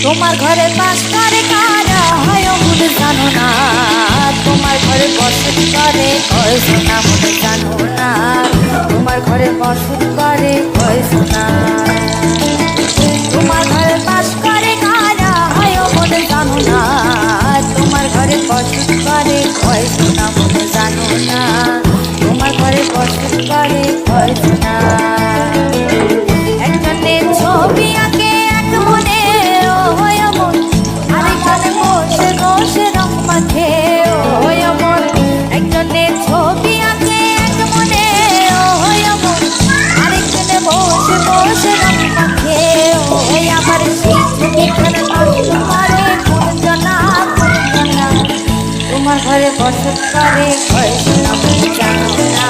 তোমার ঘরে বাস করে কারা হয় মনে জানো না, তোমার ঘরে বসত করে কয় শোনা মনে জানো না, তোমার ঘরে বসত করে কয় শোনা। তোমার ঘরে বাস করে কারা হয় মনে জানো না, তোমার ঘরে বসত করে কয় শোনা মনে জানো না, তোমার ঘরে বসত করে কয় শোনা। একজনের ছবি আঁকে এক মনে একজনের ছবি আঁকে এক মনে আরেকজনে বসে বসে রং মাখে। ওই আমার সেই ছবিখানে তোমারে কোন জানা তোমার ঘরে বসত করে কয় শোনা মনে জানো না।